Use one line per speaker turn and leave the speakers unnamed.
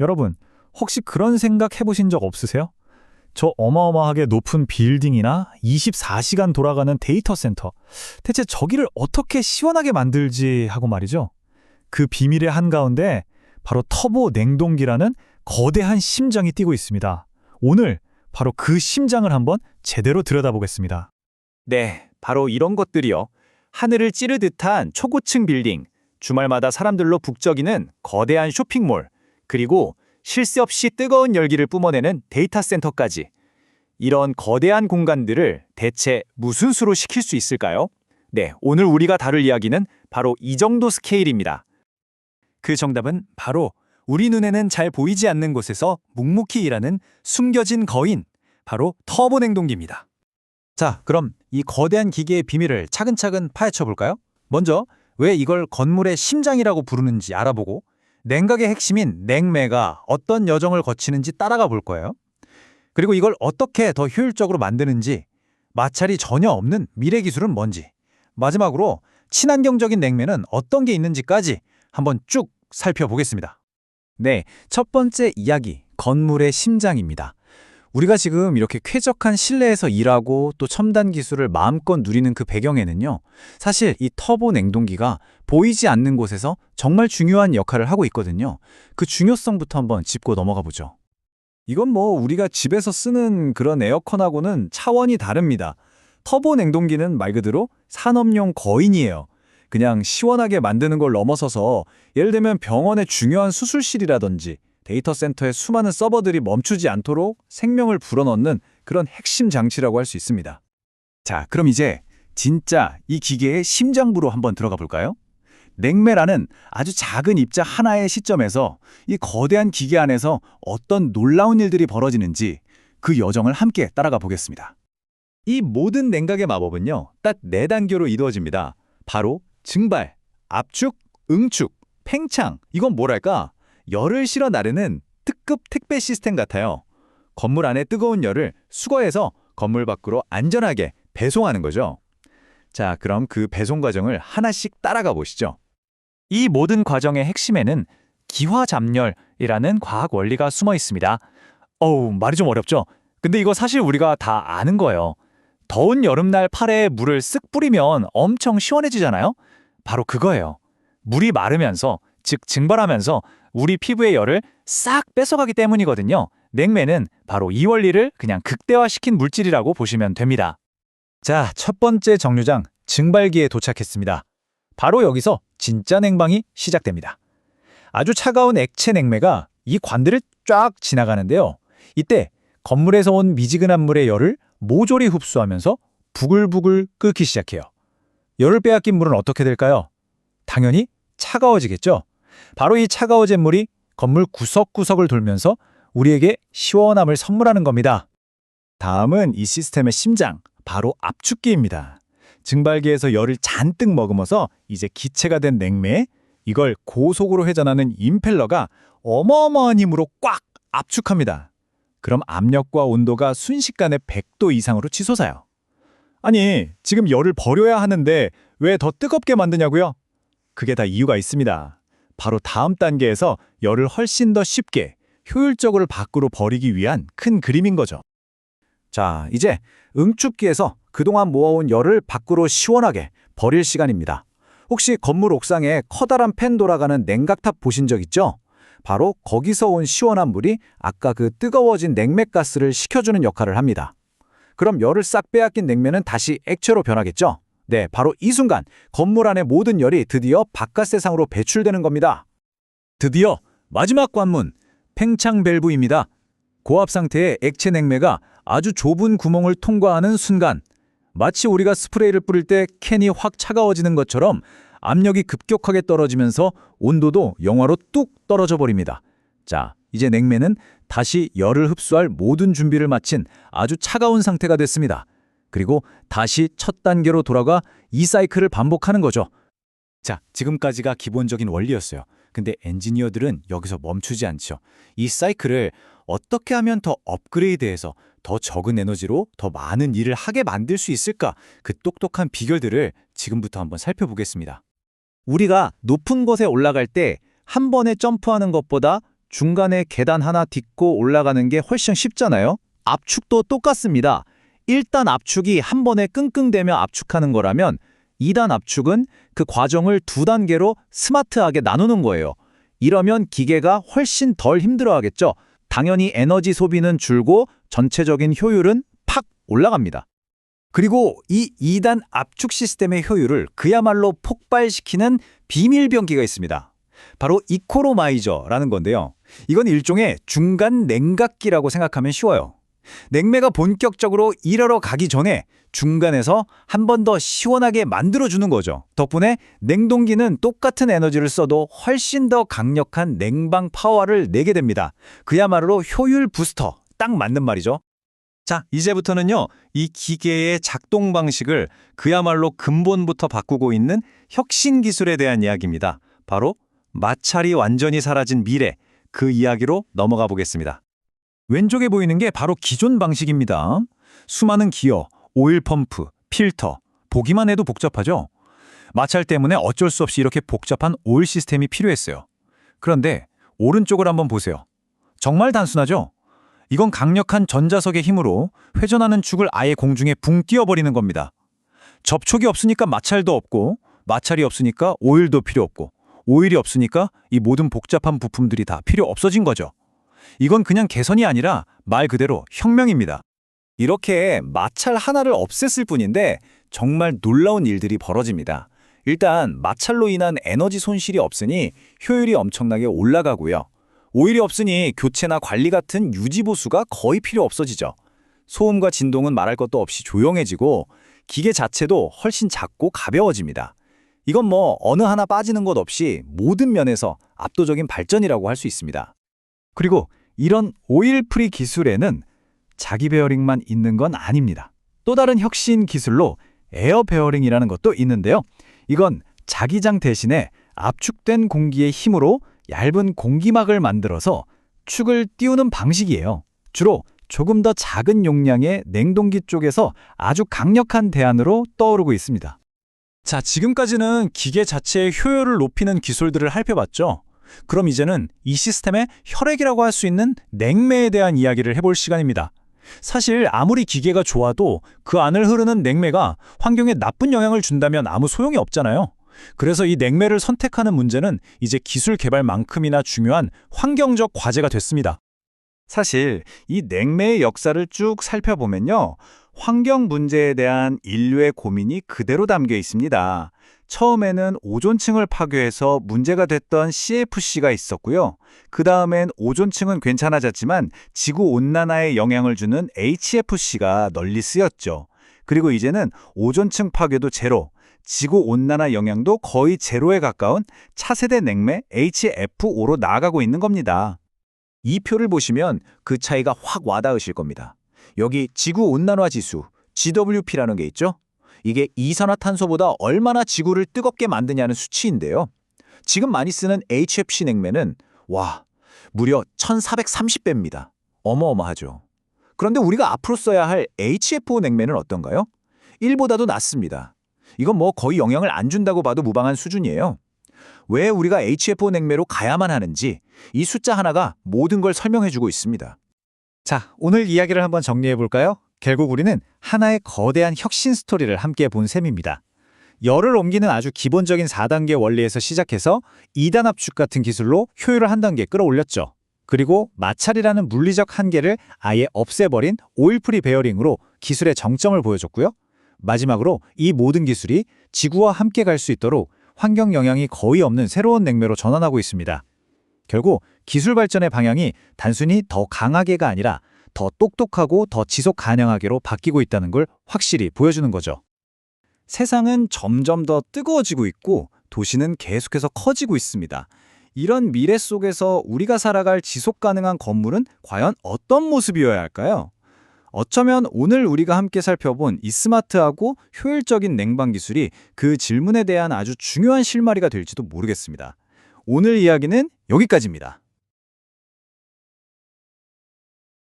여러분, 혹시 그런 생각 해보신 적 없으세요? 저 어마어마하게 높은 빌딩이나 24시간 돌아가는 데이터 센터. 대체 저기를 어떻게 시원하게 만들지 하고 말이죠. 그 비밀의 한가운데 바로 터보 냉동기라는 거대한 심장이 뛰고 있습니다. 오늘 바로 그 심장을 한번 제대로 들여다보겠습니다.
네, 바로 이런 것들이요. 하늘을 찌를 듯한 초고층 빌딩, 주말마다 사람들로 북적이는 거대한 쇼핑몰, 그리고 쉴 새 없이 뜨거운 열기를 뿜어내는 데이터 센터까지. 이런 거대한 공간들을 대체 무슨 수로 시킬 수 있을까요? 네, 오늘 우리가 다룰 이야기는 바로 이 정도 스케일입니다. 그 정답은 바로 우리 눈에는 잘 보이지 않는 곳에서 묵묵히 일하는 숨겨진 거인, 바로 터보 냉동기입니다. 자, 그럼 이 거대한 기계의 비밀을 차근차근 파헤쳐 볼까요? 먼저 왜 이걸 건물의 심장이라고 부르는지 알아보고 냉각의 핵심인 냉매가 어떤 여정을 거치는지 따라가 볼 거예요. 그리고 이걸 어떻게 더 효율적으로 만드는지, 마찰이 전혀 없는 미래 기술은 뭔지, 마지막으로 친환경적인 냉매는 어떤 게 있는지까지 한번 쭉 살펴보겠습니다. 네, 첫 번째 이야기, 건물의 심장입니다. 우리가 지금 이렇게 쾌적한 실내에서 일하고 또 첨단 기술을 마음껏 누리는 그 배경에는요, 사실 이 터보 냉동기가 보이지 않는 곳에서 정말 중요한 역할을 하고 있거든요. 그 중요성부터 한번 짚고 넘어가 보죠. 이건 우리가 집에서 쓰는 그런 에어컨하고는 차원이 다릅니다. 터보 냉동기는 말 그대로 산업용 거인이에요. 그냥 시원하게 만드는 걸 넘어서서 예를 들면 병원의 중요한 수술실이라든지 데이터 센터의 수많은 서버들이 멈추지 않도록 생명을 불어넣는 그런 핵심 장치라고 할 수 있습니다. 자, 그럼 이제 진짜 이 기계의 심장부로 한번 들어가 볼까요? 냉매라는 아주 작은 입자 하나의 시점에서 이 거대한 기계 안에서 어떤 놀라운 일들이 벌어지는지 그 여정을 함께 따라가 보겠습니다. 이 모든 냉각의 마법은요, 딱 4단계로 이루어집니다. 바로 증발, 압축, 응축, 팽창. 이건 뭐랄까? 열을 실어 나르는 특급 택배 시스템 같아요. 건물 안의 뜨거운 열을 수거해서 건물 밖으로 안전하게 배송하는 거죠. 자, 그럼 그 배송 과정을 하나씩 따라가 보시죠. 이 모든 과정의 핵심에는 기화잡열이라는 과학 원리가 숨어 있습니다. 말이 좀 어렵죠? 근데 이거 사실 우리가 다 아는 거예요. 더운 여름날 팔에 물을 쓱 뿌리면 엄청 시원해지잖아요? 바로 그거예요. 물이 마르면서, 즉 증발하면서 우리 피부의 열을 싹 뺏어가기 때문이거든요. 냉매는 바로 이 원리를 그냥 극대화시킨 물질이라고 보시면 됩니다. 자, 첫 번째 정류장, 증발기에 도착했습니다. 바로 여기서 진짜 냉방이 시작됩니다. 아주 차가운 액체 냉매가 이 관들을 쫙 지나가는데요. 이때 건물에서 온 미지근한 물의 열을 모조리 흡수하면서 부글부글 끓기 시작해요. 열을 빼앗긴 물은 어떻게 될까요? 당연히 차가워지겠죠. 바로 이 차가워진 물이 건물 구석구석을 돌면서 우리에게 시원함을 선물하는 겁니다. 다음은 이 시스템의 심장, 바로 압축기입니다. 증발기에서 열을 잔뜩 머금어서 이제 기체가 된 냉매, 이걸 고속으로 회전하는 임펠러가 어마어마한 힘으로 꽉 압축합니다. 그럼 압력과 온도가 순식간에 100도 이상으로 치솟아요. 아니, 지금 열을 버려야 하는데 왜 더 뜨겁게 만드냐고요? 그게 다 이유가 있습니다. 바로 다음 단계에서 열을 훨씬 더 쉽게, 효율적으로 밖으로 버리기 위한 큰 그림인 거죠. 자, 이제 응축기에서 그동안 모아온 열을 밖으로 시원하게 버릴 시간입니다. 혹시 건물 옥상에 커다란 팬 돌아가는 냉각탑 보신 적 있죠? 바로 거기서 온 시원한 물이 아까 그 뜨거워진 냉매가스를 식혀주는 역할을 합니다. 그럼 열을 싹 빼앗긴 냉매는 다시 액체로 변하겠죠? 네, 바로 이 순간 건물 안의 모든 열이 드디어 바깥 세상으로 배출되는 겁니다. 드디어 마지막 관문, 팽창 밸브입니다. 고압 상태의 액체 냉매가 아주 좁은 구멍을 통과하는 순간, 마치 우리가 스프레이를 뿌릴 때 캔이 확 차가워지는 것처럼 압력이 급격하게 떨어지면서 온도도 영하로 뚝 떨어져 버립니다. 자, 이제 냉매는 다시 열을 흡수할 모든 준비를 마친 아주 차가운 상태가 됐습니다. 그리고 다시 첫 단계로 돌아가 이 사이클을 반복하는 거죠. 자, 지금까지가 기본적인 원리였어요. 근데 엔지니어들은 여기서 멈추지 않죠. 이 사이클을 어떻게 하면 더 업그레이드해서 더 적은 에너지로 더 많은 일을 하게 만들 수 있을까? 그 똑똑한 비결들을 지금부터 한번 살펴보겠습니다. 우리가 높은 곳에 올라갈 때 한 번에 점프하는 것보다 중간에 계단 하나 딛고 올라가는 게 훨씬 쉽잖아요. 압축도 똑같습니다. 1단 압축이 한 번에 끙끙대며 압축하는 거라면 2단 압축은 그 과정을 2단계로 스마트하게 나누는 거예요. 이러면 기계가 훨씬 덜 힘들어하겠죠. 당연히 에너지 소비는 줄고 전체적인 효율은 팍 올라갑니다. 그리고 이 2단 압축 시스템의 효율을 그야말로 폭발시키는 비밀병기가 있습니다. 바로 이코노마이저라는 건데요. 이건 일종의 중간 냉각기라고 생각하면 쉬워요. 냉매가 본격적으로 일하러 가기 전에 중간에서 한 번 더 시원하게 만들어주는 거죠. 덕분에 냉동기는 똑같은 에너지를 써도 훨씬 더 강력한 냉방 파워를 내게 됩니다. 그야말로 효율 부스터, 딱 맞는 말이죠. 자, 이제부터는요, 이 기계의 작동 방식을 그야말로 근본부터 바꾸고 있는 혁신 기술에 대한 이야기입니다. 바로 마찰이 완전히 사라진 미래, 그 이야기로 넘어가 보겠습니다. 왼쪽에 보이는 게 바로 기존 방식입니다. 수많은 기어, 오일 펌프, 필터, 보기만 해도 복잡하죠? 마찰 때문에 어쩔 수 없이 이렇게 복잡한 오일 시스템이 필요했어요. 그런데 오른쪽을 한번 보세요. 정말 단순하죠? 이건 강력한 전자석의 힘으로 회전하는 축을 아예 공중에 붕 띄워버리는 겁니다. 접촉이 없으니까 마찰도 없고, 마찰이 없으니까 오일도 필요 없고, 오일이 없으니까 이 모든 복잡한 부품들이 다 필요 없어진 거죠. 이건 그냥 개선이 아니라 말 그대로 혁명입니다. 이렇게 마찰 하나를 없앴을 뿐인데 정말 놀라운 일들이 벌어집니다. 일단 마찰로 인한 에너지 손실이 없으니 효율이 엄청나게 올라가고요. 오일이 없으니 교체나 관리 같은 유지보수가 거의 필요 없어지죠. 소음과 진동은 말할 것도 없이 조용해지고 기계 자체도 훨씬 작고 가벼워집니다. 이건 뭐 어느 하나 빠지는 것 없이 모든 면에서 압도적인 발전이라고 할 수 있습니다. 그리고 이런 오일 프리 기술에는 자기 베어링만 있는 건 아닙니다. 또 다른 혁신 기술로 에어 베어링이라는 것도 있는데요. 이건 자기장 대신에 압축된 공기의 힘으로 얇은 공기막을 만들어서 축을 띄우는 방식이에요. 주로 조금 더 작은 용량의 냉동기 쪽에서 아주 강력한 대안으로 떠오르고 있습니다. 자, 지금까지는 기계 자체의 효율을 높이는 기술들을 살펴봤죠. 그럼 이제는 이 시스템의 혈액이라고 할 수 있는 냉매에 대한 이야기를 해볼 시간입니다. 사실 아무리 기계가 좋아도 그 안을 흐르는 냉매가 환경에 나쁜 영향을 준다면 아무 소용이 없잖아요. 그래서 이 냉매를 선택하는 문제는 이제 기술 개발만큼이나 중요한 환경적 과제가 됐습니다. 사실 이 냉매의 역사를 쭉 살펴보면요, 환경 문제에 대한 인류의 고민이 그대로 담겨 있습니다. 처음에는 오존층을 파괴해서 문제가 됐던 CFC가 있었고요. 그 다음엔 오존층은 괜찮아졌지만 지구온난화에 영향을 주는 HFC가 널리 쓰였죠. 그리고 이제는 오존층 파괴도 제로, 지구온난화 영향도 거의 제로에 가까운 차세대 냉매 HFO로 나아가고 있는 겁니다. 이 표를 보시면 그 차이가 확 와닿으실 겁니다. 여기 지구온난화 지수, GWP라는 게 있죠? 이게 이산화탄소보다 얼마나 지구를 뜨겁게 만드냐는 수치인데요. 지금 많이 쓰는 HFC 냉매는 무려 1430배입니다. 어마어마하죠. 그런데 우리가 앞으로 써야 할 HFO 냉매는 어떤가요? 1보다도 낮습니다. 이건 뭐 거의 영향을 안 준다고 봐도 무방한 수준이에요. 왜 우리가 HFO 냉매로 가야만 하는지 이 숫자 하나가 모든 걸 설명해주고 있습니다. 자, 오늘 이야기를 한번 정리해볼까요? 결국 우리는 하나의 거대한 혁신 스토리를 함께 본 셈입니다. 열을 옮기는 아주 기본적인 4단계 원리에서 시작해서 2단 압축 같은 기술로 효율을 한 단계 끌어올렸죠. 그리고 마찰이라는 물리적 한계를 아예 없애버린 오일프리 베어링으로 기술의 정점을 보여줬고요. 마지막으로 이 모든 기술이 지구와 함께 갈 수 있도록 환경 영향이 거의 없는 새로운 냉매로 전환하고 있습니다. 결국 기술 발전의 방향이 단순히 더 강하게가 아니라 더 똑똑하고 더 지속 가능하게로 바뀌고 있다는 걸 확실히 보여주는 거죠. 세상은 점점 더 뜨거워지고 있고 도시는 계속해서 커지고 있습니다. 이런 미래 속에서 우리가 살아갈 지속 가능한 건물은 과연 어떤 모습이어야 할까요? 어쩌면 오늘 우리가 함께 살펴본 이 스마트하고 효율적인 냉방 기술이 그 질문에 대한 아주 중요한 실마리가 될지도 모르겠습니다. 오늘 이야기는 여기까지입니다.